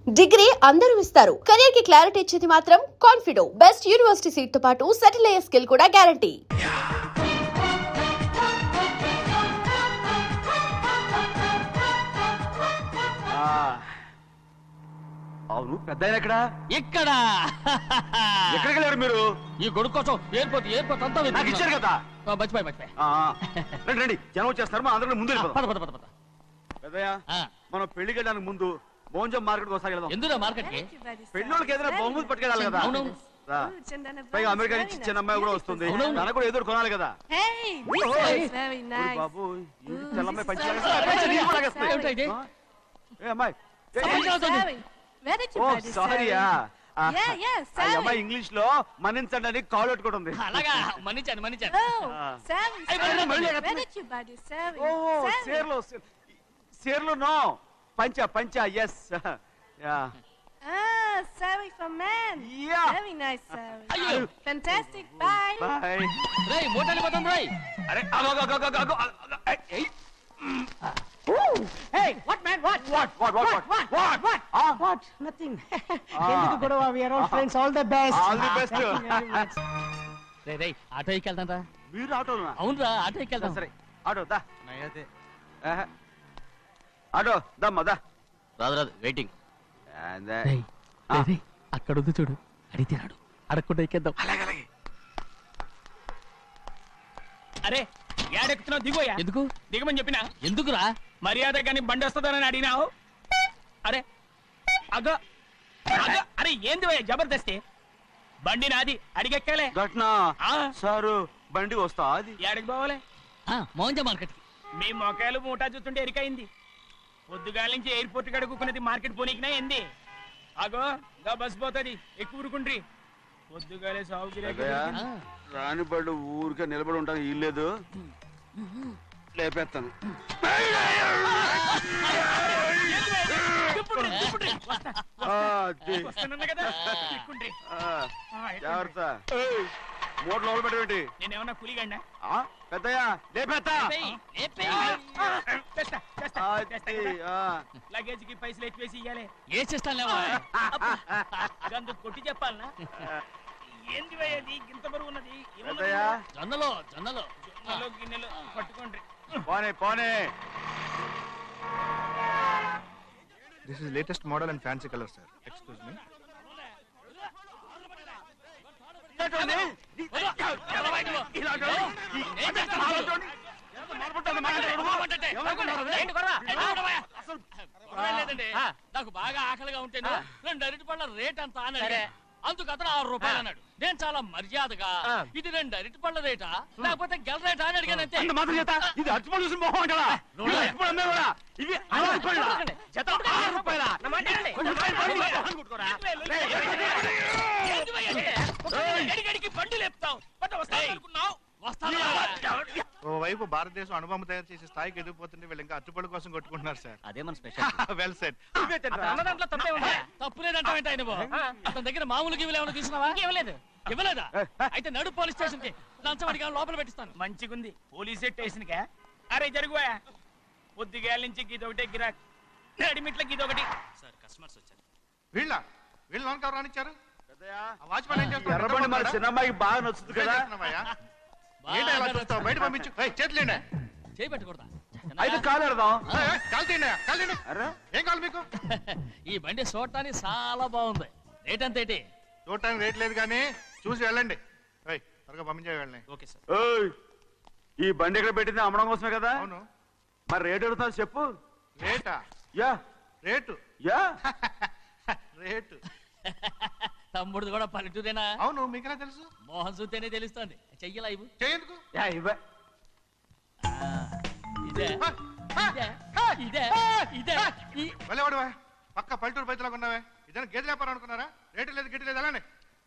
Degree అందరూ ఇస్తారు. Career కి క్లారిటీ ఇచ్చేది మాత్రం కాన్ఫిడో. బెస్ట్ యూనివర్సిటీ సీట్ తో పాటు సెటిల్ అయ్యే స్కిల్ కూడా గ్యారంటీ. అవును పెద్ద ఎక్కడ ఇక్కడ ఎక్కడికి వెళ్ళారు మీరు? ఈ గొడుగు కోసం ఎయిర్పోర్ట్ అంతా నాకు ఇచ్చారు కదా. మర్చిపోయి రండి రండి, జనం వచ్చేస్తారు, మా అందరం ముందు వెళ్ళిపోదాం. పద పెద్దయ్య, మనం పెళ్లికి వెళ్ళడానికి ముందు మోంజం మార్కెట్ ఒకసారి వెళ్దాం. ఎందులో మార్కెట్ కి పెళ్ళోళ్ళకి ఏదైనా బహుమతి పట్టుకెళ్ళాలి కదా. అవును. రా. పైగా అమెరికా నుంచి చిన్న అమ్మాయి కూడా వస్తుంది, తనకు కూడా ఎదురు కొనాలి కదా. బాబు చిన్న అమ్మాయి పంచి అమ్మాయి. ఓ సారీయా, అమ్మాయి ఇంగ్లీష్ లో మన్నించండి అని కాల్ పెట్టుకుంటుంది. అలాగా మన్నించాను సేర్లు నో పంచా ఎస్. Sari for men. Yeah. Very nice, Sari. Ayyo. Fantastic. Bye. Bye. రేయ్ మోటార్లు పోతాం రేయ్. అరే Hey, what man? What? What? Nothing. ఎందుకు గొడవ? We are all friends. All the best. All the best. Thank you very much. రేయ్ auto ఎక్కెళ్తాం రా. మీరు ఆటోనా? అవునురా ఆటో ఎక్కెళ్తాం. సరే ఆటో దా. ఆటో దమ్మా. రాదు వెయిటింగ్. అలాగే అక్కడ ఉంది చూడు, అడిగితే రాడు, అడగకుండా ఎక్కేద్దాం. అలాగే. అరే ఏడెక్కుతున్నావు? దిగోయా. ఎందుకు దిగమని చెప్పినా? ఎందుకురా? మర్యాద కానీ బండి వస్తుందని అడిగినావు. అరే అగ అరే ఏంది భయ్యా జబర్దస్తి? బండి నాది, అడిగెక్కాలే. ఘట్నా సారు బండి వస్తా అది ఏడకి పోవాలి? మోహన్జా మార్కెట్ కి. మీ మొక్కలు మూటా చూస్తుంటే ఎరికైంది. పొద్దుగాల నుంచి ఎయిర్పోర్ట్ కడుక్కున్నది మార్కెట్ పోనీకినా ఏంది? అగో గా బస్ పోతుంది, ఎక్కువ ఊరుకుండ్రి. పొద్దుగాలే సాగు రాని బళ్ళు ఊరికే నిలబడి ఉంటాను, ఇల్లేదు లేపేస్తాను. జాగ్రత్త, మూడు లోపల పెట్టేటి. నేనేమన్నా కూలిగండా? పెద్దయ్యా లేపేస్తా. లగేజ్ కి పైసలు ఎక్కువేసి ఇయ్యాలి. ఏ చేస్తాను లేవా? గందు కొట్టి చెప్పాలనా? ఏంది భయ్యది ఇంత బరువు ఉన్నది? పెద్దయ్యా జొన్నలో గిన్నెలు పట్టుకోండి. పోనే. This is latest model and fancy color, sir. Excuse me. నాకు బాగా ఆకలిగా ఉంటేను 2 అరటిపళ్ళ రేట్ అంత అన్నాడు. అందుకు అతను 6 రూపాయలు అన్నాడు. నేను చాలా మర్యాదగా ఇది 2 అరటిపళ్ళ రేటా లేకపోతే గెల రేటా అని అడిగాను. అంతే. ఇది అరటిపళ్ళు చూసి మొహం కదా. ఇవి బండి లేపుతావు. ఓవైపు భారతదేశం అనుభవం తయారు చేసే స్థాయికి ఎదిగిపోతుంటే వీళ్ళు ఇంకా అట్టుపడి కోసం కొట్టుకుంటున్నారు సార్. అదే మన స్పెషల్. Well said. అన్నదాంట్లో తప్పే ఉంది. తప్పులేదంటావేంట ఆయన? అతని దగ్గర మామూలు గివ్వులు ఏమైనా తీసుకున్నావా? ఇవ్వలేదా? అయితే నడు పోలీస్ స్టేషన్ కి లంచం అడిగా లోపల పెట్టిస్తాను. మంచిగుంది పోలీస్ స్టేషన్ కా. అరే జరుగుయా, పొద్దుగాల నుంచి గీదొకటే గిరాక్, నడిమిట్ల గీదొకటి. సార్ కస్టమర్స్ వచ్చారు. వీళ్ళు లోన్ కవర్ రానిచ్చారు. వాచ్మెన్ ఏం చేస్తాడు? ఎర్రబండి మన చిన్నమ్మాయికి బాగా నచ్చుతుంది కదా. ఏంటి అలా చూస్తావు? బయట పంపించు. చేతులేండి. చేయి పెట్టకూడదా? అయితే కాలు ఎడదాం. కాలు తీయండి. ఏం కావాలి మీకు? ఈ బండి చూడటానికి చాలా బాగుంది. రేట్ అంత ఏంటి? చూడటానికి రేట్ లేదు కానీ చూసి వెళ్ళండి. త్వరగా పంపించే వెళ్ళండి. Okay sir. ఈ బండి ఎక్కడ పెట్టింది? అమ్మడం కోసమే కదా. అవును. మరి రేట్ అడుగుతాను చెప్పు. రేటా? Yeah rate yeah rate. తమ్ముడు కూడా పల్లెటూరేనా? అవును. మీకెలా తెలుసు? మోహన్ చూస్తేనే తెలుస్తుంది. చెయ్యలా ఇవ్వు. చేయందుకు? ఇవే వెళ్ళేవాడు పక్క పల్లెటూరు బయటలా కొన్నావే. ఇదైనా గేదె వ్యాపారం అనుకున్నారా? రేటు లేదు గిట్టు లేదు. అలానే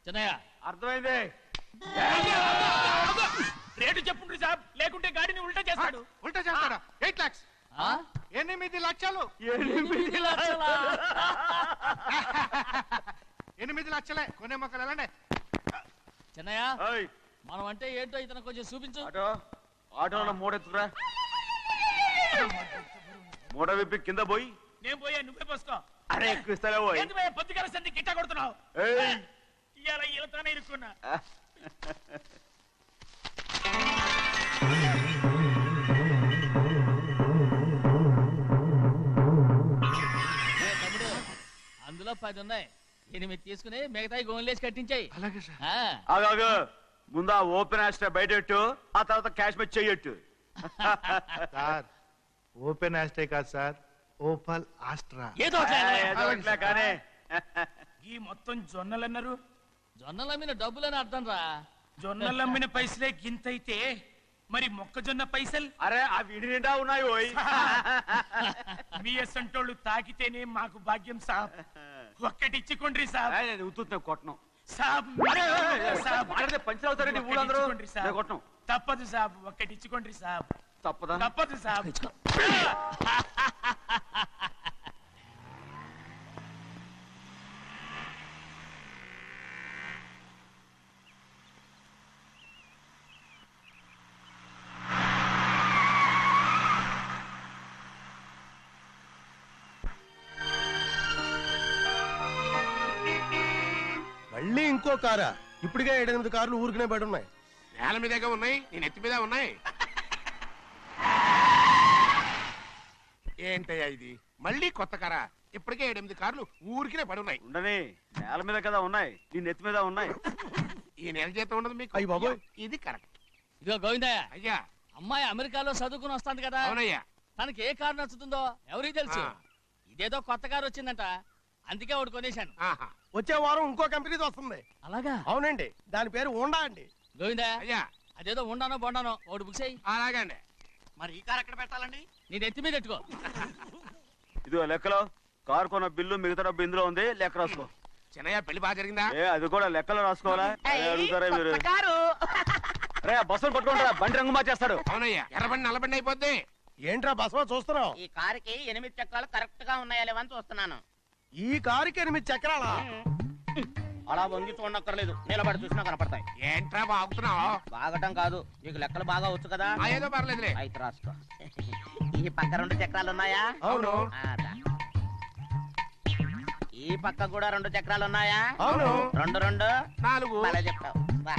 చిన్నయ్య అర్థమైంది. రేటు చెప్పుండ్రి సాబ్, లేకుంటే గాడిని ఉల్టా చేస్తాడు. ఉల్టా చేస్తాడా? 8 lakhs. 8 లక్షలు. 8 లక్షలా? 8 లక్షలే. కొనే మొక్కలు ఎలాండి? చిన్నయ్య మనం అంటే ఏంటో ఇతను కొంచెం చూపించు. ఆటోలో మూడెత్తుకురా. మూడ విప్పి కింద పోయి. నేను పోయా, నువ్వే పోసుకో. అరే ఎక్కువస్తాలే పోయి ఏంది భయ్యా పొద్దుగల సంధి గిట్ట కొడుతున్నావు ఏయ్. ఇవాళ ఈలతోనే ఇరుక్కున్నా తమ్ముడు అందులో 10 ఉన్నాయి 8 తీసుకుని మిగతాయి గోన్లేసి కట్టించాయి అలాగే సార్. ఆగాగు ముందు ఆ ఓపెన్ ఆస్ట్రా బయటెట్టు ఆ తర్వాత క్యాష్ మెచ్ చెయ్యట్టు సార్ ఓపెన్ ఆస్ట్రే కాదు సార్, ఓపల్ ఆస్ట్రా. ఏదో ఒకటి. కానీ ఈ మొత్తం జొన్నలన్నారు జొన్నల మీద డబ్బులని అర్థం రా జొన్నలమ్మిన పైసలే గింతైతే మరి మొక్కజొన్న పైసలు అరే ఆ విడి నిండా ఉన్నాయి ఓయ్ మీ అసంటోళ్ళు తాకితేనే మాకు భాగ్యం సాబ్ ఒక్కటిచ్చుకోండి సాబ్ నేను ఉత్తున్నా కొట్టను సాబ్ సాబ్ పంచర్ అవుతారండి ఊళ్ళందరూ ఒక్కటిచ్చుకోండి సాబ్. కొట్టను తప్పదు సాబ్ ఒక్కటిచ్చుకోండి సాబ్ తప్పదా తప్పదు సాబ్ మళ్ళీ ఇంకో కారా? ఇప్పటికే 7-8 కార్లు ఊరికనే బయట ఉన్నాయి. నేల మీదగా ఉన్నాయి, నేను ఎత్తి మీద ఉన్నాయి. ఏంటయ్యా ఇది మళ్ళీ కొత్త కారా? ఇప్పటికే 7-8 కార్లు ఊరికినే పడి ఉన్నాయి. ఉండని నేల మీద కదా ఉన్నాయి నీ నెత్తి మీద ఉన్నాయి ఈ నెల జీతం ఉండదు మీకు. అయ్య బాబోయ్. ఇది కరెక్ట్. ఇదిగో గోవిందయ్య అయ్యా అమ్మాయి అమెరికాలో చదువుకుని వస్తాంది కదా అవునయ్యా. తనకి ఏ కారు నచ్చుతుందో ఎవరికి తెలుసు ఆ. ఇదేదో కొత్త కారు వచ్చిందంట అందుకే ఒకటి కొనేశాను ఆహా. వచ్చే వారం ఇంకో కంపెనీది వస్తుంది. అలాగా అవునండి, దాని పేరు హోండా అండి. గోవిందయ్య అయ్యా అదేదో ఉండానో బొండానో ఒకటి బుక్ చేయి అలాగండి. మరి ఈ కార్ ఎక్కడ పెట్టాలండి? నీ నెత్తి మీద ఎట్టుకో ఇదిగో లెక్కలో కారు కొన్న బిల్లు మిగతా డబ్బు ఇందులో ఉంది లెక్క రాసుకో చిన్నయ్య పెళ్లి బాగా జరిగిందా? ఏ అది కూడా లెక్కలో రాసుకోవాలా అదే అడుగుతారా మీరు రే బస్సులు పట్టుకుంటారా బండి రంగు మార్చేస్తాడు అవునయ్యా, ఎర్రబండి నల్లబండి అయిపోద్ది. ఏంట్రా బసవా చూస్తున్నావు? ఈ కారుకి 8 చక్రాలు కరెక్ట్ గా ఉన్నాయా లేవని చూస్తున్నాను. ఈ కారుకి 8 చక్రాలా? అలా వంగి చూడక్కర్లేదు, నిలబడి చూసినా కనపడతాయి. ఏంట్రా బాగుతున్నావు? బాగటం కాదు, నీకు లెక్కలు బాగా వచ్చు కదా. ఏదో పర్లేదులే. అయితే రాసుకో. ఈ పక్క 2 చక్రాలు ఉన్నాయా? అవును. ఆ, దా. ఈ పక్క కూడా 2 చక్రాలు ఉన్నాయా? అవును. 2 2 4 అలా చెప్తావు. దా.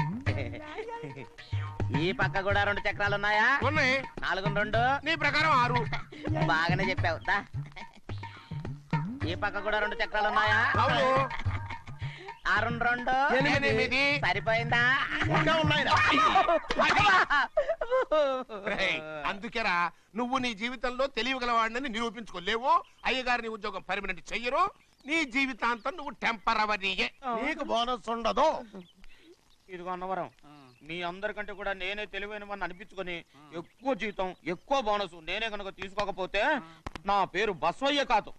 ఈ పక్క కూడా 2 చక్రాలు ఉన్నాయా? ఉన్నాయి. 4 2 నీ ప్రకారం 6. బాగానే చెప్పావు. దా. ఈ పక్క కూడా 2 చక్రాలు ఉన్నాయా? అవును. 6 2 8. సరిపోయిందా? ఇంకా ఉన్నాయిరా. రేయ్, అందుకేరా నువ్వు నీ జీవితంలో తెలియగలవాడిని నిరూపించుకోలేవు. అయ్యగారు నీ ఉద్యోగం పర్మనెంట్ చెయ్యరు. నీ జీవితాంతం నువ్వు టెంపరవరీయే. నీకు బోనస్ ఉండదు. ఇదిగో అన్నవరం, మీ అందరికంటే కూడా నేనే తెలివైన వాడిని అనిపించుకొని ఎక్కువ జీతం ఎక్కువ బోనస్ నేనే కనుక తీసుకోకపోతే నా పేరు బస్వయ్య కాదు.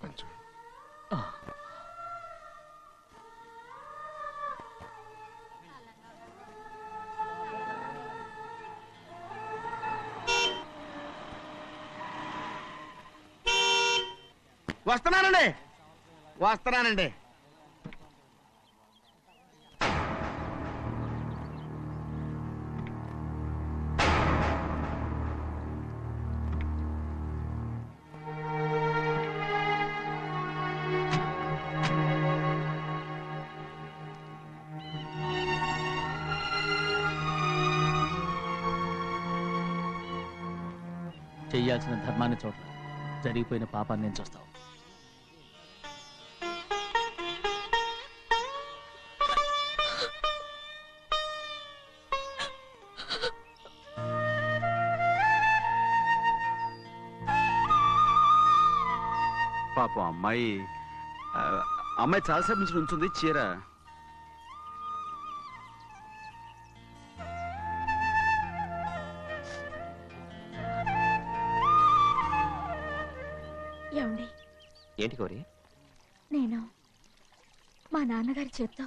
పంచు. వస్తున్నానండి. చెయ్యాల్సిన ధర్మాన్ని చోట్ల జరిగిపోయిన పాపాన్ని నేను చూస్తావు. పాపం అమ్మాయి అమ్మాయి చాలాసేపు నుంచి ఉంచుంది చీర ఏమండి? ఏంటి కోరి? నేను మా నాన్నగారి చేత్తో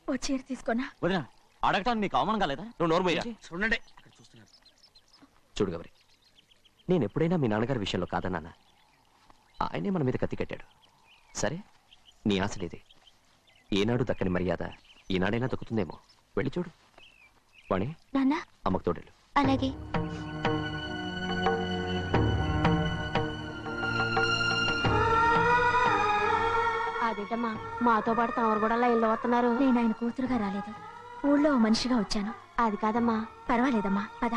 ఓ చీర తీసుకున్నా. వదినా అడగటానికి నీకు అవమానం కాలేదా? నువ్వు నోర్మయ్యా. చూడండి అక్కడ చూస్తున్నారు. చూడు గౌరి, నేను ఎప్పుడైనా మీ నాన్నగారి విషయంలో కాదన్నానా? ఆయనే మన మీద కత్తి కట్టాడు. సరే, నీ ఆశలేదే. ఏనాడు దక్కని మర్యాద ఈనాడైనా దక్కుతుందేమో. వెళ్ళి చూడు. వాణి, నాన్న అమ్మకు తోడేళ్ళు. అలాగే. అదేంటమ్మా మాతో పాటు తమరు కూడా లైన్లో వస్తున్నారు. నేను ఆయన కూతురుగా రాలేదు, ఊళ్ళో ఓ మనిషిగా వచ్చాను. అది కాదమ్మా. పర్వాలేదమ్మా, పద.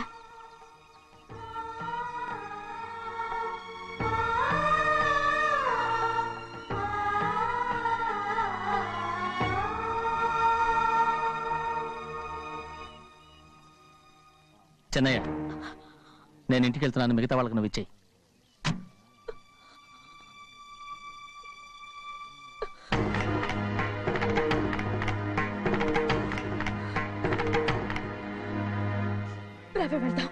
చెన్నయ్య, నేను ఇంటికి వెళ్తున్నాను. మిగతా వాళ్ళకి నువ్వు ఇచ్చేయి. రవి, వెళ్దాం.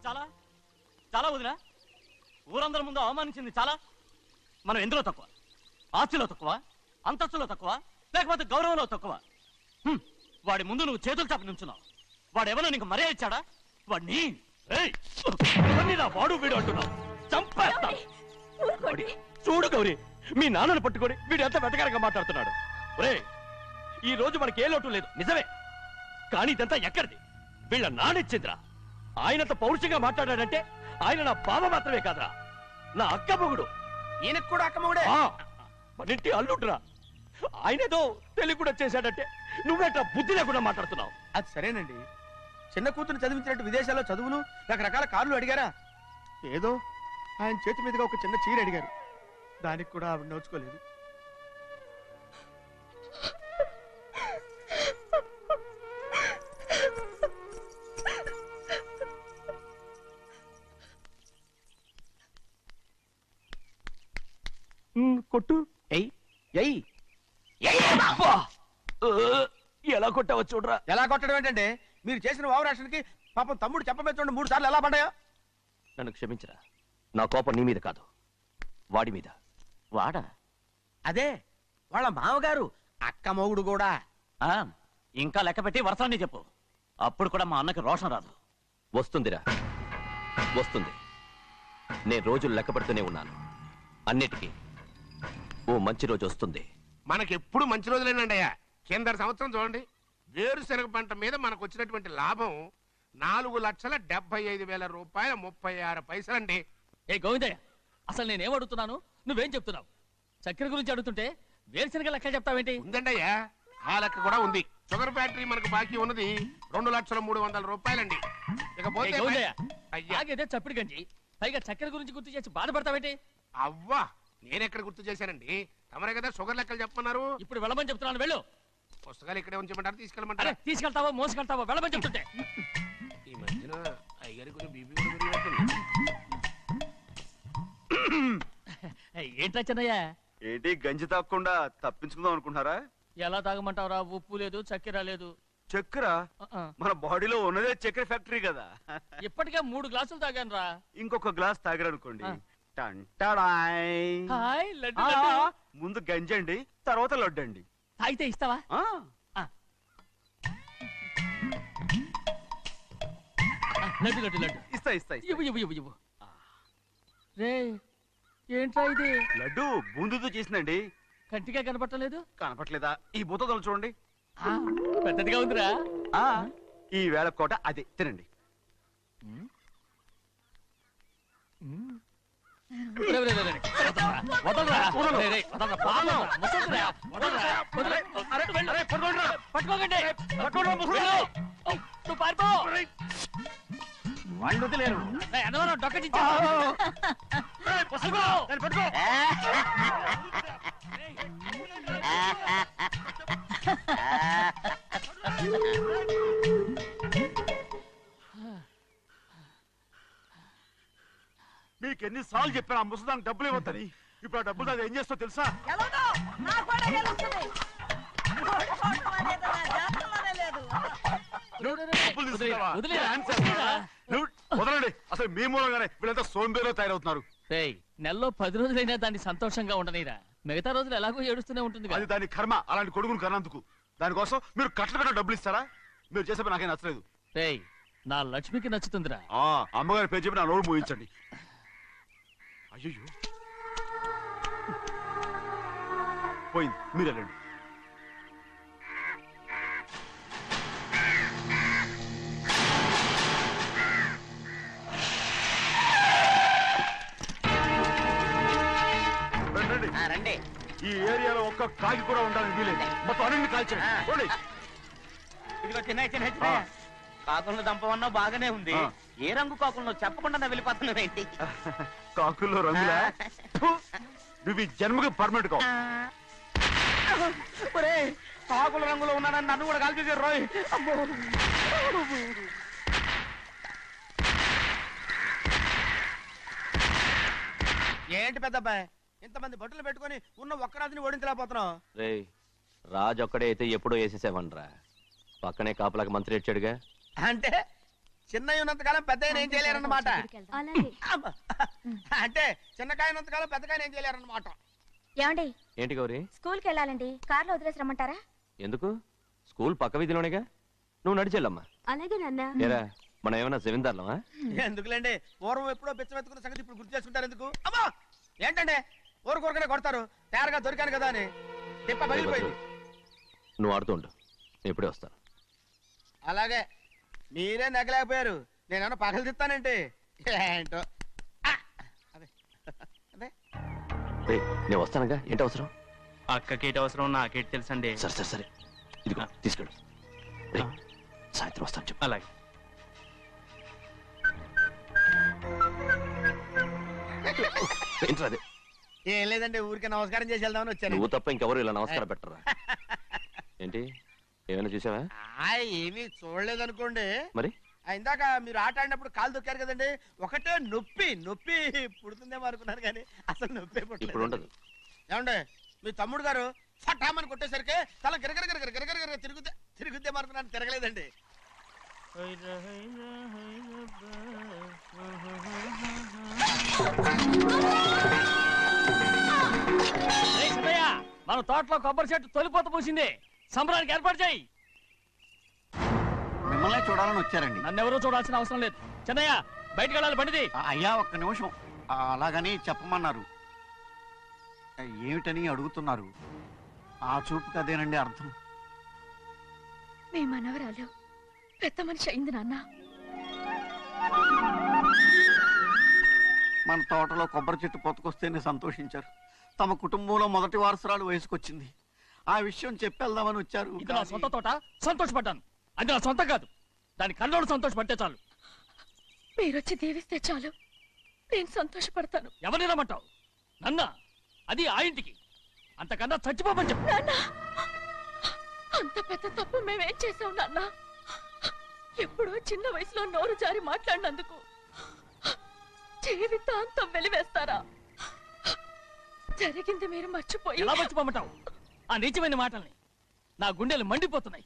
చాలా చాలా వదినా, ఊరందరి ముందు అవమానించింది చాలా. మనం ఎందులో తక్కువ? ఆస్తిలో తక్కువ? అంతస్తులో తక్కువ? లేకపోతే గౌరవంలో తక్కువ? వాడి ముందు నువ్వు చేతులు చాపి నుంచున్నావు. వాడెవరో నీకు మర్యాద ఇచ్చాడా? వాడిని వాడు వీడు అంటున్నావు. చంపేస్తాను. చూడు గౌరీ, మీ నాన్నను పట్టుకొని వీడు ఎంత వెతకారంగా మాట్లాడుతున్నాడు. ఒరే, ఈ రోజు మనకి ఏ లోటు లేదు నిజమే, కానీ ఇదంతా ఎక్కడిది? వీళ్ళ నానిచ్చిందిరా. ఆయనంత పౌరుషంగా మాట్లాడాడంటే ఆయన నా బావ మాత్రమే కాదురా, నా అక్క మొగుడు. ఈయనకు కూడా అక్క మొగుడే. మనింటి అల్లుడురా. ఆయనేదో తెలివి కూడా చేశాడంటే నువ్వేట్లా బుద్ధి లేకుండా మాట్లాడుతున్నావు? అది సరేనండి, చిన్న కూతురు చదివించినట్టు విదేశాల్లో చదువులు రకరకాల కార్లు అడిగారా? ఏదో ఆయన చేతి మీదుగా ఒక చిన్న చీర అడిగారు, దానికి కూడా ఆవిడ నోచుకోలేదు. కొట్టు. ఎయ్ ఎయ్ ఎలా కొట్టావో చూడరా. ఎలా కొట్టడం ఏంటంటే, మీరు చేసిన వావరాక్షణకి పాపం తమ్ముడు చెప్పబెట్టండి 3 సార్లు ఎలా పడ్డాయో. నన్ను క్షమించరా. నా కోపం నీ మీద కాదు, వాడి మీద. వాడా? అదే వాళ్ళ మామగారు అక్క మొగుడు కూడా. ఇంకా లెక్క పెట్టి వరసాన్ని చెప్పు, అప్పుడు కూడా మా అన్నకి రోషం రాదు. వస్తుందిరా, వస్తుంది. నేను రోజులు లెక్క పెడుతూనే ఉన్నాను. అన్నిటికీ ఓ మంచి రోజు వస్తుంది. మనకెప్పుడు మంచి రోజులేనండి అయ్యా. కింద సంవత్సరం చూడండి, వేరుశనగ పంట మీద మనకు వచ్చినటువంటి లాభం 4,75,000 రూపాయల 36 పైసలండి. ఏ గోవిందయ్య, అసలు నేనేం అడుగుతున్నాను, నువ్వేం చెప్తున్నావు? చక్కెర గురించి అడుగుతుంటే వేరుశనగ లెక్క చెప్తావేంటి? ఉందండి అయ్యా, ఆ లెక్క కూడా ఉంది. షుగర్ ఫ్యాక్టరీ మనకు బాకీ ఉన్నది 2,300,000 రూపాయలండి. ఇకపోతే అయ్యా, ఆగేదే చప్పిడి గంజి, పైగా చక్కెర గురించి గుర్తు చేసి బాధపడతావేంటి? అవ్వా, నేనెక్కడ గుర్తు చేశానండి? తమరే కదా షుగర్ లెక్కలు చెప్పమన్నారు. ఇప్పుడు వెళ్ళమని చెప్తున్నాను, వెళ్ళు. పుస్తకాలు ఇక్కడే ఉంచమంటారు, తీసుకెళ్ళమంటారా? తీసుకెళ్తావో మోసుకెళ్తావో వెళ్ళమని చెప్తుంటే. ఈ మధ్యన అయ్యారి కొంచెం బీపీ కూడా పెరిగినట్టుంది. ఏంట్రా చెన్నయ్య? ఏంటి గంజి తాగకుండా తప్పించుకుందాం అనుకుంటున్నారా? ఎలా తాగమంటావురా? ఉప్పు లేదు, చక్కెర లేదు. చక్కెర మన బాడీలో ఉన్నదే చక్కెర ఫ్యాక్టరీ కదా. ఇప్పటికే 3 గ్లాసులు తాగాను రా. ఇంకొక గ్లాస్ తాగరనుకోండి, హాయ్ లడ్డు లడ్డు. ముందు గంజండి, తర్వాత లడ్డండి. తాగితే ఇస్తావా? లడ్డు లడ్డు లడ్డు ఇస్తా ఇస్తా. ఇవ్వు ఇవ్వు ఇవ్వు ఇవ్వు. రే, ఏంట్రా ఇది? లడ్డు బూందుతో చేసిందండి. కంటిగా కనపట్టలేదు. కనపట్లేదా? ఈ బూతలు చూడండి, పెద్దదిగా ఉందిరా. ఈ వేళ కోట అదే, తినండి. వాళ్ళు వదిలేరు. డొక్కచించా. మీకు ఎన్నిసార్లు చెప్పాను ఆ ముసదానికి డబ్బులు ఇవ్వద్దని. ఇప్పుడు ఆ డబ్బులు అది ఏం చేస్తో తెలుసా? డబ్బులు తీసుకుంటావా? వదిలేరా? డాన్స్ చేస్తావా? నువ్వు వదలండి. అసలు మీ మూలంగానే వీళ్ళంతా సోంబేలో తయారవుతున్నారు. రేయ్, నెలలో 10 రోజులైనా దాన్ని సంతోషంగా ఉండనిరా. మిగతా రోజులు ఎలాగో ఏడుస్తూనే ఉంటుంది అది దాని కర్మ. అలాంటి కొడుకును కన్నందుకు దానికోసం మీరు కట్ల కట్ట డబ్బులు ఇస్తారా? మీరు చేసే పని నాకేం నచ్చలేదు. రేయ్, నా లక్ష్మికి నచ్చుతుందిరా. అమ్మగారి పేరు చెప్పి నా నోరు మూయించండి. అయ్యో పోయింది, మీరు వెళ్ళండి. రండి. ఈ ఏరియాలో ఒక్క కాకి కూడా ఉండాలని వీలేదు. మొత్తం అన్ని కాల్చండి. ఇదిగో చిన్న చిన్న చిన్న కాకులను దంపమన్నా బాగానే ఉంది. ఏ రంగు కాకులను చెప్పకుండా వెళ్ళిపోతున్నావు ఏంటి? కాకుల్లో రంగులా? నువ్వు ఈ జన్మకి పర్మనెంట్ కావు. కాకుల రంగులో ఉన్నానని నన్ను కూడా కాల్చేసారు రోయ్. ఏంటి పెద్దబ్బాయ్, ఇంతమంది బట్టలు పెట్టుకొని ఉన్న ఒక్కరాజుని ఓడించలేకపోతున్నావు? రేయ్, రాజు ఒక్కడే అయితే ఎప్పుడో వేసేసేవనరా. పక్కనే కాపలాకి మంత్రి వచ్చాడుగా. అంటే చిన్నయ్య ఉన్నంతకాలం పెద్ద ఏం చేయలేరన్నమాట. అలాగే అంటే చిన్నకాయ ఉన్నంతకాలం పెద్దకాయ ఏం చేయలేరన్నమాట. ఏమండి, ఏంటి గౌరీ? స్కూల్కి వెళ్ళాలండి. కార్లో వదిలేసి రమ్మంటారా? ఎందుకు? స్కూల్ పక్క వీధిలోనేగా, నువ్వు నడిచెళ్ళమ్మా. అలాగే నాన్న. ఏరా, మనం ఏమన్నా జమీందార్లమా? ఎందుకులేండి, పూర్వం ఎప్పుడో పిచ్చమెత్తుకున్న సంగతి ఇప్పుడు గుర్తు చేసుకుంటారు ఎందుకు? అమ్మా ఏంటంటే ఊరుకోరుకనే కొడతారు. తయారుగా దొరికాను కదా అని తిప్ప పగిలిపోయింది. నువ్వు ఆడుతూ ఉండు, నేను ఇప్పుడే వస్తాను. అలాగే మీరే నగలేకపోయారు, నేనేమన్నా పగలు తిస్తానంటే ఏంటో. అదే అదే రేయ్, నేను వస్తానుగా. ఏంటి అవసరం? అక్కకేటి అవసరం నాకేటి తెలుసండి. సరే సరే సరే, ఇదిగో తీసుకెళ్ళు. రేయ్, సాయంత్రం వస్తాను చెప్పు. అలాగే. ఏంట్రా అదే? ఏం లేదండి, ఊరికే నమస్కారం చేసి వెళ్దామని వచ్చాను. నువ్వు తప్ప ఇంకెవరు ఇలా నమస్కారం పెట్టరా? ఏంటి, ఏమైనా చూసావా? ఏమీ చూడలేదనుకోండి. మరి ఇందాక మీరు ఆట ఆడినప్పుడు కాలు దొక్కారు కదండి, ఒకటే నొప్పి నొప్పి పుడుతుందేమో అనుకున్నాను కానీ అసలు నొప్పి ఇప్పుడు ఉండదు. ఏమండి, మీ తమ్ముడు గారు ఫటామని కొట్టేసరికి తల గిరగిర తిరుగుద్దేమో అనుకున్నాను, తిరగలేదండి. రేయ్ చిన్నయ్య, మన తోటలో కొబ్బరి చెట్టు తొలిపోత పూసింది. సంబరానికి ఏర్పాటు చేయి. మిమ్మల్ని చూడాలని వచ్చారండి. నన్నెవరూ చూడాల్సిన అవసరం లేదు. చిన్నయ్య, బయటికి వెళ్ళాలి, బండిది. అయ్యా ఒక్క నిమిషం, అలాగని చెప్పమన్నారు. ఏమిటని అడుగుతున్నారు? ఆ చూపుకి అదేనండి అర్థం. మీ మనవరాలు పెద్ద మనిషి అయింది నాన్న. మన తోటలో కొబ్బరి చెట్టు పొత్తుకొస్తేనే సంతోషించారు. తమ కుటుంబంలో మొదటి వారసురాలు వయసుకొచ్చింది. ఆ విషయం చెప్పేద్దామని వచ్చారు. ఇది నా సొంత తోట, సంతోషపడ్డాను. అది నా సొంతం కాదు. దాని కళ్ళోడు సంతోషపడితే చాలు. మీరొచ్చి దీవిస్తే చాలు, నేను సంతోషపడతాను. ఎవరిని రమ్మంటావు? నన్న? అది ఆ ఇంటికి. అంతకన్నా చచ్చిపోమని చెప్పు. నాన్న, అంత పెద్ద తప్పు మేమేం చేసాం నాన్న? ఎప్పుడో చిన్న వయసులో నోరు జారి మాట్లాడినందుకు జీవితాంతం వెలివేస్తారా? జరిగింది మీరు మర్చిపోయి. ఎలా మర్చిపోమంటావు ఆ నీచమైన మాటల్ని? నా గుండెలు మండిపోతున్నాయి.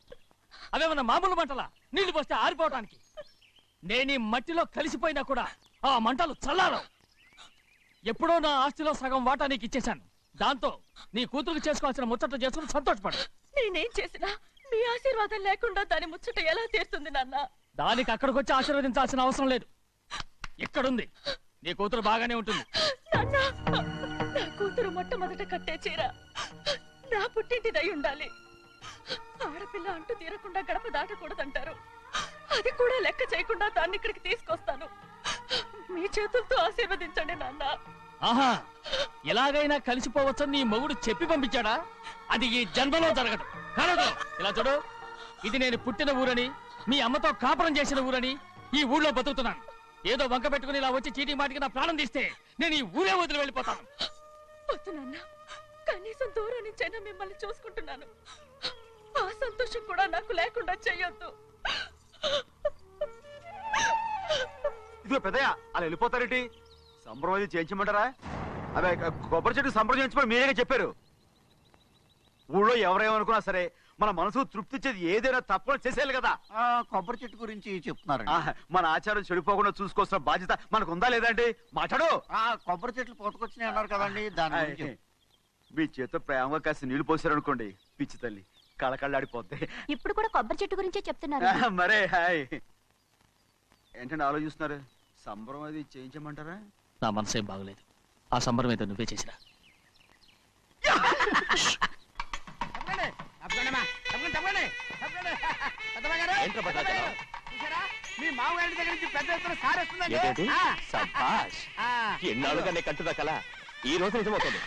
అవేమన్నా మామూలు మంటలా, నీళ్లు పోస్తే ఆరిపోవటానికి? నేను ఈ మట్టిలో కలిసిపోయినా కూడా ఆ మంటలు చల్లారవు. ఎప్పుడో నా ఆస్తిలో సగం వాటా నీకు ఇచ్చేశాను. దాంతో నీ కూతురు చేసుకోవాల్సిన ముచ్చట చేసుకుని సంతోషపడు. నేనేం చేసినా మీ ఆశీర్వాదం లేకుండా దాని ముచ్చట ఎలా తీరుతుంది నాన్న? దానికి అక్కడికి వచ్చి ఆశీర్వదించాల్సిన అవసరం లేదు. ఇక్కడుంది, నీ కూతురు బాగానే ఉంటుంది. నాన్న, నా కూతురు మొట్టమొదట కట్టే చీర నా పుట్టింటిదై ఉండాలి. ఆడపిల్ల అంటూ తీరకుండా గడప దాటకూడదంటారు. అది కూడా లెక్క చేయకుండా దాన్ని ఇక్కడికి తీసుకొస్తాను. మీ చేతులతో ఆశీర్వదించండి నాన్న. ఆహా, ఎలాగైనా కలిసిపోవచ్చని నీ మొగుడు చెప్పి పంపించాడా? అది ఈ జన్మలో జరగదు. కలదు. ఇలా చూడు, ఇది నేను పుట్టిన ఊరని, మీ అమ్మతో కాపురం చేసిన ఊరని ఈ ఊళ్ళో బతుకుతున్నాను. ఏదో వంక పెట్టుకుని ఇలా వచ్చి చీటీ మాటికి నా ప్రాణం తీస్తే నేను ఈ ఊరే వదిలి వెళ్ళిపోతాను. వద్దు నాన్న, కనీసం దూరం నుంచైనా మిమ్మల్ని చూసుకుంటున్నాను. ఆ సంతోషం కూడా నాకు లేకుండా చెయ్యొద్దు. ఇదిగో పెద్దయ్య, అలా వెళ్ళిపోతారేంటి? సంబరం అది చేయించమంటారా? అదే కొబ్బరి చెట్టు సంబరం చేయించమని మీరేగా చెప్పారు. ఊళ్ళో ఎవరేమనుకున్నా సరే మన మనసు తృప్తిచ్చేది ఏదైనా తప్పని చేసేయాలి కదా. కొబ్బరి చెట్టు గురించి చెప్తున్నారు. మన ఆచారం చెడిపోకుండా చూసుకోవాల్సిన బాధ్యత మనకు ఉందా లేదండి? మాట్లాడు. కొబ్బరి చెట్లు పోతకొచ్చినాయి అన్నారు కదండి, దాని గురించి. మీ చేత ప్రేమగా కాసి నీళ్లు పోసారనుకోండి, పిచ్చి తల్లి కళకళ్ళాడిపోద్ది. ఇప్పుడు కూడా కొబ్బరి చెట్టు గురించే చెప్తున్నారు. మరే హాయ్ ఏంటంటే ఆలోచిస్తున్నారు? సంబరం అది చేయించమంటారా? నా మనసేం బాగలేదు. ఆ సంబరం ఏదో నువ్వే చేసిరా. మీ మామగారి దగ్గర నుంచి పెద్ద ఎత్తున సారేస్తుందండి. ఎన్నాళ్ళుగా నే కట్టుదా కల ఈ రోజు నిజమవుతుంది.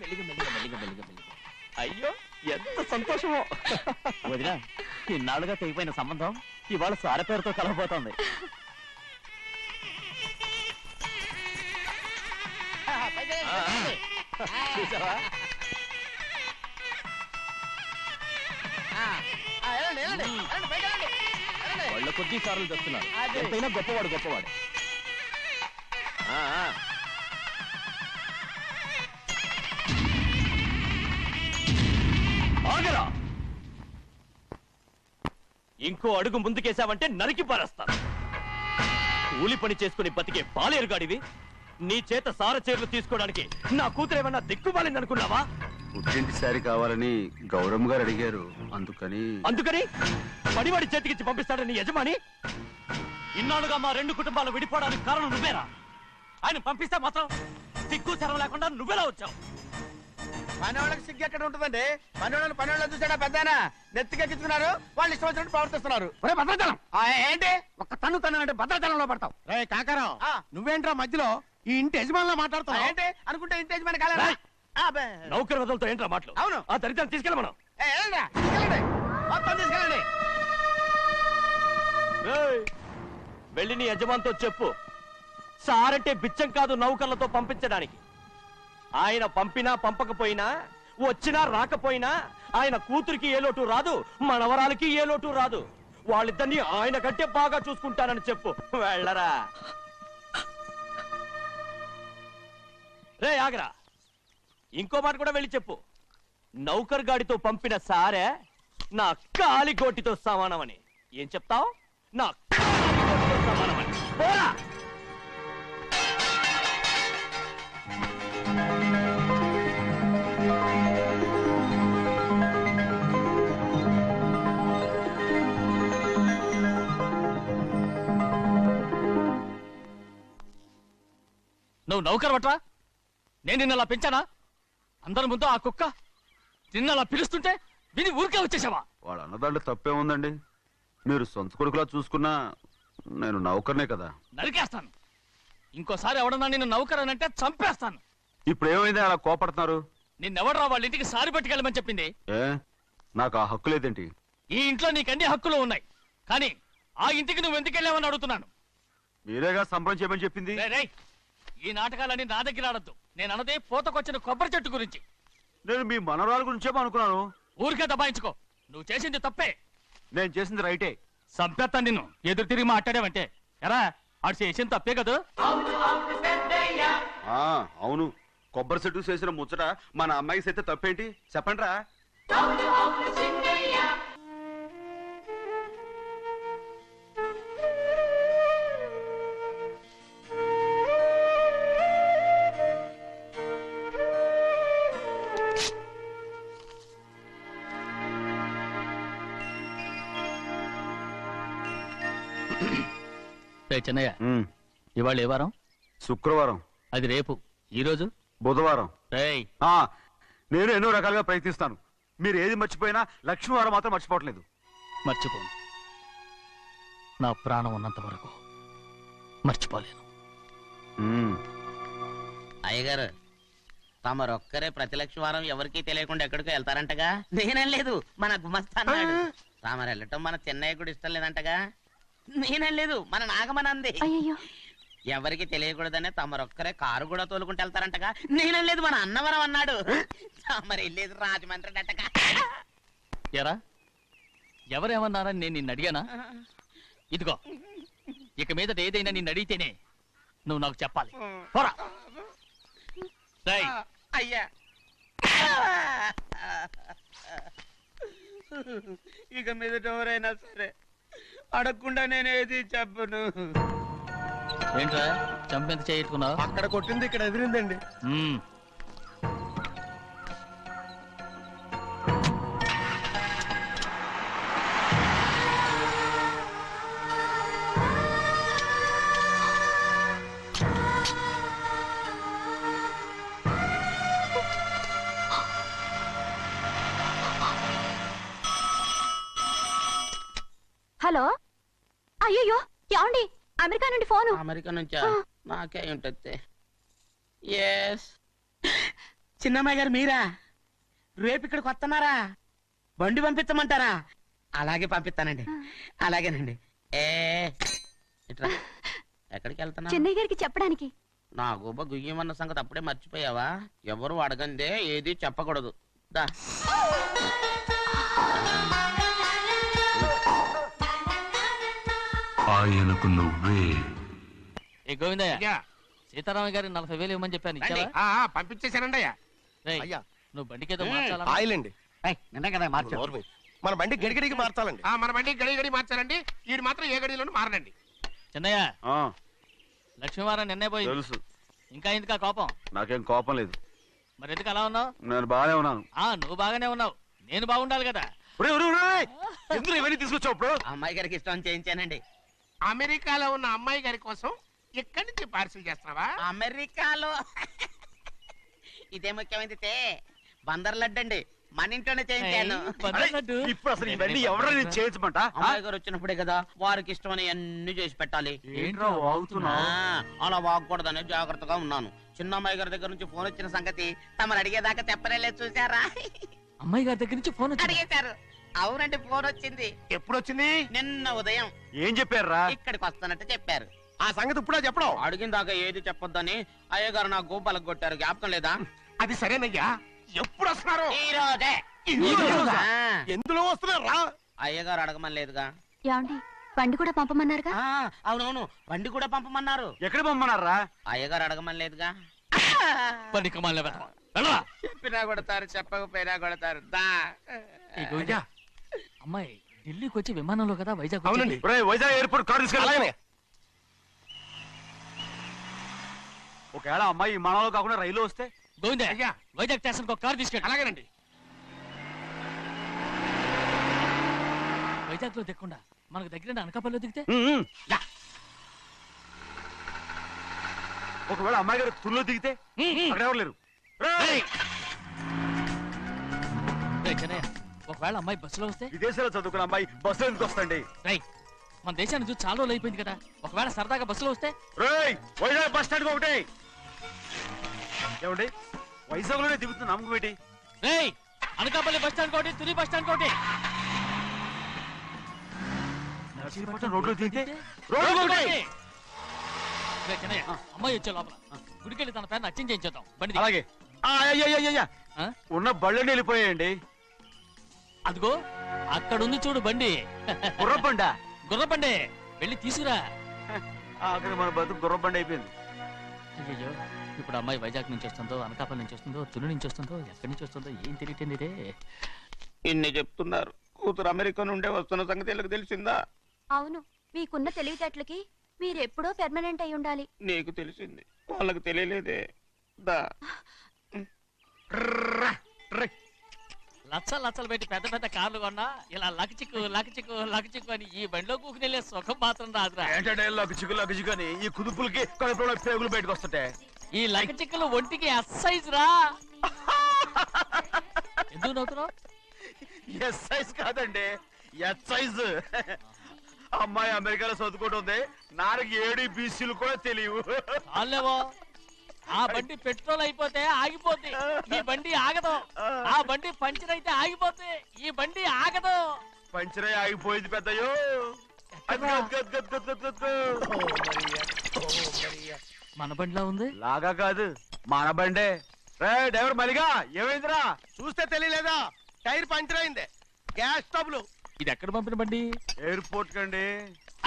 మెల్లిగా మెల్లిగా మెల్లిగా మెల్లిగా మెల్లిగా. అయ్యో ఎంత సంతోషమో వదినా. ఇన్నాళ్ళుగా తెగిపోయిన సంబంధం ఇవాళ సార పేరుతో కలవబోతోంది. చూసావా? వాళ్ళ కొద్ది సార్లు తెస్తున్నారు. ఎంతైనా గొప్పవాడు గొప్పవాడు. ఆగరా! ఇంకో అడుగు ముందుకేసావంటే నరికి పారేస్తాను. కూలి పని చేసుకుని బతికే పాలేరుగాడివి. నీ చేత సార చీరలు తీసుకోవడానికి నా కూతురేమన్నా దిక్కుమాలింది అనుకున్నావా? పుట్టింటి సారి కావాలని గౌరమ్మ గారు అడిగారు, అందుకని పడివాడి చేతికిచ్చి పంపిస్తాడని యజమాని. ఇన్నాళ్ళుగా మా రెండు కుటుంబాలు విడిపోవడానికి కారణం నువ్వేరా? ఆయన పంపిస్తే మాత్రం సిగ్గు చరం లేకుండా నువ్వెలా వచ్చావు? పనివాళ్ళకి సిగ్గు ఎక్కడ ఉంటుందండి? పనివాళ్ళని చూసాడా పెద్దనా? నెత్తికెక్కించుకున్నారు, వాళ్ళు ఇష్టం వచ్చినట్టు ప్రవర్తిస్తున్నారు. భద్రాచలం ఏంటి ఒక్క తన్ను అంటే భద్రాచలంలో పడతావు. రే కాకరావు, నువ్వేంట్రా మధ్యలో ఈ ఇంటి యజమానిలో మాట్లాడుతావు ఏంటి? అనుకుంటే ఇంటి యజమాని కాలేదా? నౌకర్ వదలతో ఏంట్రా మాటలు? అవును, ఆ దరిద్రాన్ని తీసుకెళ్ళమను. మొత్తం తీసుకెళ్ళండి. వెళ్ళి నీ యజమానితో చెప్పు, సారంటే బిచ్చం కాదు నౌకర్లతో పంపించడానికి. ఆయన పంపినా పంపకపోయినా, వచ్చినా రాకపోయినా ఆయన కూతురికి ఏ లోటు రాదు, మనవరాలకి ఏ లోటు రాదు. వాళ్ళిద్దరినీ ఆయన కంటే బాగా చూసుకుంటానని చెప్పు. వెళ్ళరా. రే ఆగరా, ఇంకో మాట కూడా వెళ్ళి చెప్పు. నౌకర్ గాడితో పంపిన సారే నా కాలిగోటితో సమానమని. ఏం చెప్తావు? నా కాలిగోటితో సమానమని. పోరా. నువ్వు నౌకర్ పట్రా? నేను నిన్నలా పెంచానా? అందరి ముందు ఆ కుక్క నిన్నలా పిలుస్తుంటే విని ఊరికే వచ్చేసావా? వాళ్ళ అన్నదాంట్లో తప్పే ఉందండి. మీరు సొంత కొడుకులా చూసుకున్నా నేను నౌకర్నే కదా. నరికేస్తాను. ఇంకోసారి ఎవడన్నా నిన్ను నౌకర్ అని అంటే చంపేస్తాను. ఇప్పుడు ఏమైంది అలా కోపడుతున్నారు? నిన్నెవడరా వాళ్ళ ఇంటికి సారి పట్టుకెళ్ళమని చెప్పింది? ఏ నాకు ఆ హక్కు లేదేంటి? ఈ ఇంట్లో నీకు అన్ని హక్కులు ఉన్నాయి, కానీ ఆ ఇంటికి నువ్వు ఎందుకు వెళ్ళావని అడుగుతున్నాను. మీరేగా సంబరం చేయమని చెప్పింది. ఈ నాటకాలన్నీ నా దగ్గర ఆడద్దు. నేను అన్నదే పూతకొచ్చిన కొబ్బరి చెట్టు గురించి. నేను మీ మనవరాల గురించేమో అనుకున్నాను. ఊరికే దబాయించుకో. నువ్వు చేసింది తప్పే. నేను చేసింది రైటే. సంపేత్తాను నిన్ను ఎదురు తిరిగి మాట్లాడావంటే. ఎరా ఆడు చేసింది తప్పే కదా? అవును, కొబ్బరి చెట్టు చేసిన ముచ్చట మన అమ్మాయికి చేస్తే తప్పేంటి చెప్పండి రా. చెన్నయ్య, ఇవాళ ఏ వారం? శుక్రవారం. అది రేపు. ఈ రోజు బుధవారం. నేను ఎన్నో రకాలుగా ప్రయత్నిస్తాను. మీరు ఏది మర్చిపోయినా లక్ష్మీవారం మాత్రం మర్చిపోవట్లేదు. మర్చిపోను. నా ప్రాణం ఉన్నంత వరకు మర్చిపోలేను. అయ్యగారు, తమరొక్కరే ప్రతి లక్షవారం ఎవరికీ తెలియకుండా ఎక్కడికో వెళ్తారంటగా? నేనేం లేదు, మన గుమస్తా అన్నాడు. తామరు వెళ్ళటం మన చెన్నయ్య కూడా ఇష్టం లేదంటగా? నేనేం లేదు, మన నాగమనంది. ఎవరికి తెలియకూడదనే తమరొక్కరే కారు కూడా తోలుకుంటూ వెళ్తారంటగా? నేనేం లేదు, మన అన్నవరం అన్నాడు. తమరు వెళ్ళేది రాజమండ్రి అంటగా. ఎరా ఎవరేమన్నారని నేను నిన్ను అడిగానా? ఇదిగో, ఇక మీదట ఏదైనా నిన్ను అడిగితేనే నువ్వు నాకు చెప్పాలి. పోరా. అయ్యా, ఇక మీద ఎవరైనా సరే అడగకుండా నేనేది చెప్పను. ఏంట్రా చంపెంత చేయించుకున్నావు? అక్కడ కొట్టింది ఇక్కడ ఎదిరిందండి. హలో, అయ్యో ఏమండి, అమెరికా నుండి ఫోను. అమెరికా నుంచా? నాకే ఉంటుంది. ఎస్, చిన్నమ్మాయి గారు మీరా? రేపు ఇక్కడికి వస్తున్నారా? బండి పంపించమంటారా? అలాగే పంపిస్తానండి. అలాగేనండి. ఇట్రా. ఎక్కడికి వెళ్తున్నా? చెన్నై గారికి చెప్పడానికి. నా గుబ్బ గుయ్యమన్న సంగతి అప్పుడే మర్చిపోయావా? ఎవరు అడగందే ఏది చెప్పకూడదు. దా. ఆయనకు నువ్వే. ఏ గోవిందయ్య, సీతారామ గారికి 40,000 ఇవ్వమని చెప్పాను, ఇచ్చావా? పంపించేశానండి అయ్యా. అయ్యా, నువ్వు బండికి ఏదో మార్చాలా? ఆయిల్ అండి. నిన్న కదా మార్చారు. మన బండి గడిగడికి మార్చాలండి. మన బండి గడి మార్చాలండి. వీడు మాత్రం ఏ గడిలోనూ మారనండి. చిన్నయ్య, లక్ష్మీవారం నిన్నే పోయి తెలుసు. ఇంకా ఎందుకా కోపం? నాకేం కోపం లేదు. మరి ఎందుకు అలా ఉన్నావు? నేను బాగానే ఉన్నాను. నువ్వు బాగానే ఉన్నావు, నేను బాగుండాలి కదా. ఎందుకు ఇవన్నీ తీసుకొచ్చావు? ఇప్పుడు అమ్మాయి గారికి ఇష్టం చేయించానండి. అమెరికాలో ఉన్న అమ్మాయి గారి కోసం ఎక్కడి నుంచి పార్సిల్ చేస్తున్నావా? అమెరికాలో ఇదే ముఖ్యమైనది. బందర్ లడ్డు అండి, మన ఇంట్లోనే చేయించాను. ఇప్పుడు అసలు ఇవన్నీ ఎవరైనా చేయించమంట? అమ్మాయి గారు వచ్చినప్పుడే కదా వారికి ఇష్టమని అన్ని చేసి పెట్టాలి. ఏంట్రా వాగుతున్నావ్? అలా వాగకూడదని జాగ్రత్తగా ఉన్నాను. చిన్న అమ్మాయి గారి దగ్గర నుంచి ఫోన్ వచ్చిన సంగతి తమరు అడిగేదాకా చెప్పలేదు, చూసారా? అమ్మాయి గారి దగ్గర నుంచి ఫోన్ అడిగేశారు. అవునండి, ఫోన్ వచ్చింది. ఎప్పుడు వచ్చింది? నిన్న ఉదయం. ఏం చెప్పారా? ఇక్కడికి వస్తానంటే చెప్పారు. ఆ సంగతి ఇప్పుడే చెప్పడం. అడిగిన దాకా ఏది చెప్పొద్దని అయ్యగారు నా గోపాలకు కొట్టారు. జ్ఞాపకం లేదా? అది సరేనయ్యా, ఎప్పుడు వస్తున్నారు? ఈ రోజే. ఎందులో వస్తున్నారా? అయ్యగారు అడగమని లేదుగా. ఏమండి, బండి కూడా పంపమన్నారుగా? అవునవును, బండి కూడా పంపమన్నారు. ఎక్కడ పంపమన్నారా? అయ్యగారు అడగమని లేదుగా. చెప్పినా కొడతారు, చెప్పకపోయినా కొడతారు. అమ్మాయి ఢిల్లీకి వచ్చి విమానంలో కదా వైజాగ్. అవునండి. వైజాగ్ ఎయిర్పోర్ట్ కార్ తీసుకెళ్ళి. ఒకవేళ అమ్మాయి విమానంలో కాకుండా రైలు వస్తే? గోవిందే, వైజాగ్ స్టేషన్ ఒక కార్ తీసుకెళ్ళి. అలాగేనండి. వైజాగ్ లో దిక్కుండా మనకు దగ్గర అనకాపల్లిలో దిగితే? ఒకవేళ అమ్మాయి గారు తుల్లో దిగితే? అక్కడ ఎవరు లేరు. ఒకవేళ అమ్మాయి బస్సులో వస్తే? విదేశాల్లో చదువుకున్న అమ్మాయి బస్సులో ఎందుకు వస్తండి? మన దేశాన్ని చూసి చాలా రోజులు అయిపోయింది కదా, ఒకవేళ సరదాగా బస్సులో వస్తే? వైజాగ్ బస్ స్టాండ్ ఒకటి. ఏమండి, వైజాగ్ లోనే దిగుతున్న నమ్మకం ఏంటి? అనకాపల్లి బస్ స్టాండ్ కోటి, తుని బస్ స్టాండ్ కోటి. రోడ్లో దిగితే అమ్మాయి వచ్చే లోపల గుడికెళ్ళి తన పేరుని అచ్చం చేయించేద్దాం. బండి అలాగే. ఉన్న బళ్ళని వెళ్ళిపోయాయండి. అదిగో అక్కడుంది చూడు బండి. గుర్రబండా? గుర్రబండి, వెళ్ళి తీసుకురా. అక్కడ మన బతుకు గుర్రబండి అయిపోయింది. అయ్యో, ఇప్పుడు అమ్మాయి వైజాగ్ నుంచి వస్తుందో, అనకాపల్లి నుంచి వస్తుందో, తుని నుంచి వస్తుందో, ఎక్కడి నుంచి వస్తుందో ఏం తెలియటండి ఇదే. ఇన్ని చెప్తున్నారు, కూతురు అమెరికా నుండే వస్తున్న సంగతి వీళ్ళకి తెలిసిందా? అవును, మీకున్న తెలివితేటలకి మీరెప్పుడో పెర్మనెంట్ అయి ఉండాలి. నీకు తెలిసింది, వాళ్ళకి తెలియలేదే. దా లచ్చలు పెట్టి పెద్ద పెద్ద కార్లు కొన్నా ఇలా లకచిక్కు లకచిక్కు లకచిక్కు అని ఈ బండిలో కూకుని వెళ్ళే సుఖం మాత్రం రాదురా. ఏంటంటే లకచిక్కు అని ఈ కుదుపులకి కడుపులో పేగులు బయటకు వస్తుంటాయి. ఈ లకచిక్కులు ఒంటికి ఎక్సైజ్ రా. ఎందుకు నవ్వుతున్నావు? ఎక్సైజ్ కాదండి, ఎక్సైజ్. అమ్మాయి అమెరికాలో చదువుకుంటుంది, నాకు 7 BCలు కూడా తెలియవు. చాలేవో, ఆ బండి పెట్రోల్ అయిపోతే ఆగిపోద్ది, ఈ బండి ఆగదు. ఆ బండి పంచర్ అయితే ఆగిపోతే ఈ బండి ఆగదు. పంచరే ఆగిపోయింది పెద్దయ్యో. మన బండిలా ఉంది. లాగా కాదు, మన బండే. డ్రైవర్ మలిగా, ఏమైందిరా? చూస్తే తెలియలేదా? టైర్ పంచర్ అయింది. గ్యాస్ స్టవ్లు. ఇది ఎక్కడ పంపిన బండి? ఎయిర్పోర్ట్ కండి.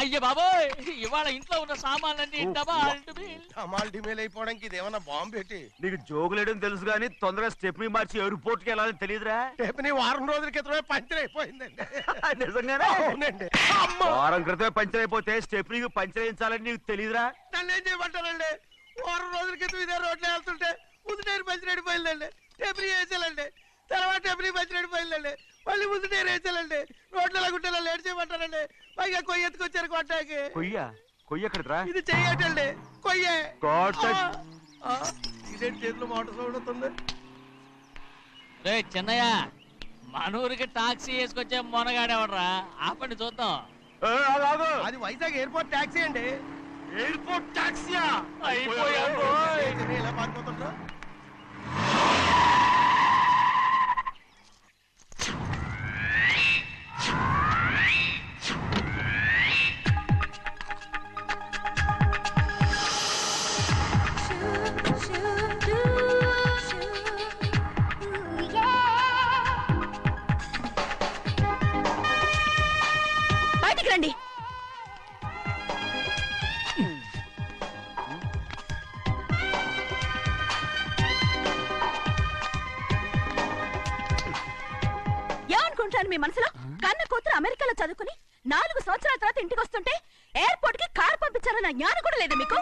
అయ్య బాబోయ్, ఇవాళ ఇంట్లో ఉన్న సామాన్లన్నీ అమాల్ డిమేల్ అయిపోవడానికి ఇదేమన్నా బాంబు పెట్టి నీకు జోగులేయడం తెలుసు కానీ తొందరగా స్టెప్ని మార్చి ఎయిర్పోర్ట్ కి వెళ్ళాలని తెలియదురా? స్టెప్ని వారం రోజుల క్రితమే పంచర్ అయిపోయిందండి. నిజంగానే? అవునండి. వారం క్రితమే పంచర్ అయిపోతే స్టెప్నీకి పంచర్ వేయించాలని నీకు తెలియదురా? నన్ను ఏం చేయమంటారండి? వారం రోజుల క్రితం ఇదే రోడ్లో వెళ్తుంటే ముందు టైర్ పంచర్ అయిపోయిందండి. స్టెప్ని వేసాలండి, తర్వాత స్టెప్ని పంచర్ అయిపోయిందండి, మళ్ళీ ముందు టైర్ వేసాలండి. రోడ్లు ఎలా గుంటే లేట్ చేయమంటారండి? పైగా కొయ్య ఎత్తుకొచ్చారు కొట్టాకి. కొయ్య ఎక్కడిరా? ఇది చెయ్యటండి, కొయ్యే. God. ఇదేంటి చేతిలో మోటార్ సౌండ్ అవుతుంది? రే చిన్నయ్య, మనూరికి టాక్సీ వేసుకొచ్చే మొనగాడేవడరా? ఆపండి చూద్దాం. అది వైజాగ్ ఎయిర్పోర్ట్ టాక్సీ అండి. ఎయిర్పోర్ట్ టాక్సీయా? ఇలా పారిపోతుంటా. బయటికి రండి. ఏమనుకుంటాను మీ మనసులో? కన్న కూతురు అమెరికాలో చదువుకుని 4 సంవత్సరాల తర్వాత ఇంటికి వస్తుంటే ఎయిర్పోర్ట్ కి కారు పంపించారన్న జ్ఞానం కూడా లేదా మీకు?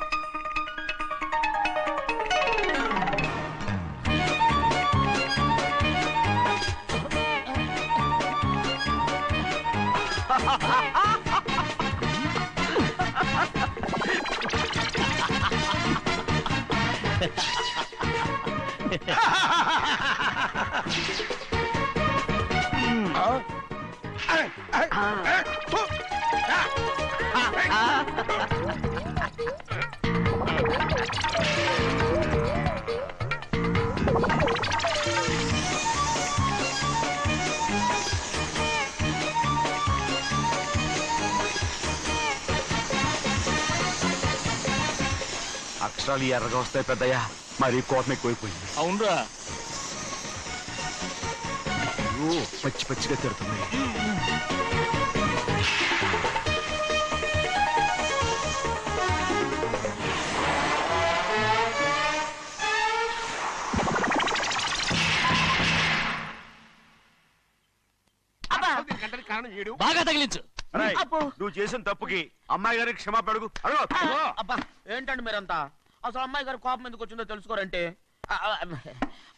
అక్షరాలు ఎర్రగా వస్తాయి పెద్దయ్యా, మరి కోపం ఎక్కువైపోయింది. అవునరా, పచ్చి పచ్చిగా తిడుతున్నాయి. బాగా తగిలించు. నువ్వు చేసిన తప్పుకి అమ్మాయి గారికి క్షమాపణ అడుగు. అబ్బా ఏంటండి మీరంతా? అసలు అమ్మాయి గారు కోపం ఎందుకు వచ్చిందో తెలుసుకోరంటే,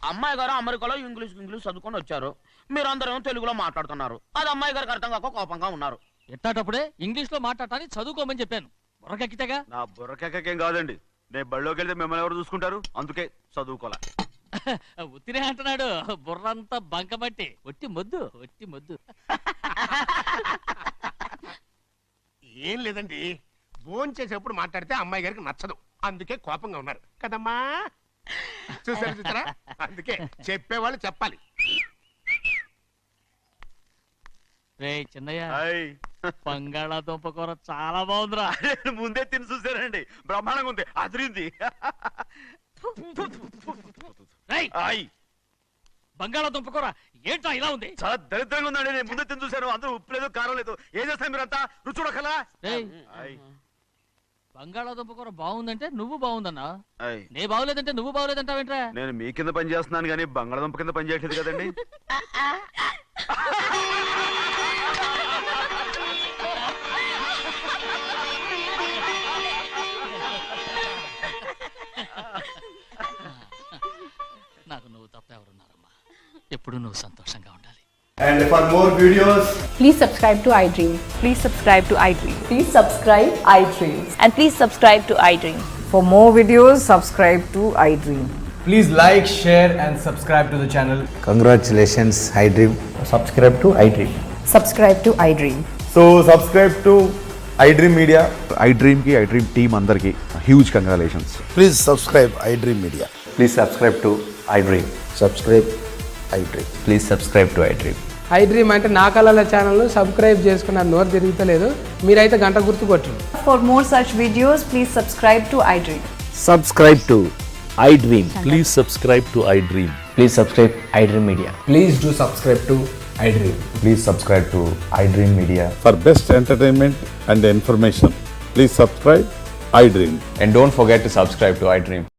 అమ్మాయి గారు అమెరికాలో ఇంగ్లీష్ చదువుకొని వచ్చారు, మీరందరూ తెలుగులో మాట్లాడుతున్నారు. అది అమ్మాయి గారికి అర్థం కాక కోపంగా ఉన్నారు. ఎట్టాటప్పుడే ఇంగ్లీష్ లో మాట్లాడటానికి చదువుకోమని చెప్పాను. బుర్రకెక్కితేగా? నా బుర్రకెక్కకేం కాదండి, నేను బళ్ళోకి వెళ్తే మిమ్మల్ని ఎవరు చూసుకుంటారు, అందుకే చదువుకోలే. ఉత్తినే అంటున్నాడు, బుర్రంతా బంకమట్టి. ఒట్టి మొద్దు. ఏం లేదండి, భోజనం చేసేప్పుడు మాట్లాడితే అమ్మాయి గారికి నచ్చదు, అందుకే కోపంగా ఉన్నారు కదమ్మా. చూసారా? అందుకే చెప్పేవాళ్ళు చెప్పాలి. రే చిన్నయ్య, బంగాళాదుంప కూర చాలా బాగుందిరా. ముందే తిని చూసారండి, బ్రహ్మాండంగా ఉంది, అదిరింది. బంగాళాదుంప కూర ఏంటా ఇలా ఉంది? చాలా దరిద్రంగా ఉందండి. నేను ముందే తిని చూశాను, అందరూ ఉప్పు లేదు కారం లేదు. ఏం చేస్తాను మీరంతా? రుచి చూడకలా. బంగాళాదుంప కూర బాగుందంటే నువ్వు బాగుందన్నా, నే బాగులేదంటే నువ్వు బాగులేదంటావేంట్రా? నేను మీ కింద పని చేస్తున్నాను కానీ బంగాళాదుంప కింద పని చేయట్లేదు కదండి. నాకు నువ్వు తప్ప ఎవరున్నారమ్మా? ఎప్పుడు నువ్వు సంతోషంగా ఉండాలి. And for more videos, please subscribe to iDream. Please subscribe to iDream. Please subscribe iDream. And please subscribe to iDream. For more videos, subscribe to iDream. please like, share and subscribe to the channel. Congratulations, iDream. Subscribe to iDream. Subscribe to iDream. So subscribe to iDream Media. iDream ki iDream team andarki huge congratulations. Please subscribe iDream Media. Please subscribe to iDream. Subscribe iDream. Please subscribe to iDream. iDream అంటే నా కళల ఛానల్ను subscribe చేసుకున్న నోరు తిరుగుతలేదు, మీరైతే గంట గుర్తు కొట్టండి. For more such videos, please subscribe to iDream. Subscribe to iDream. Please subscribe to iDream. Please subscribe iDream Media. Please do subscribe to iDream. Please subscribe to iDream Media. For best entertainment and information, please subscribe iDream. And don't forget to subscribe to iDream.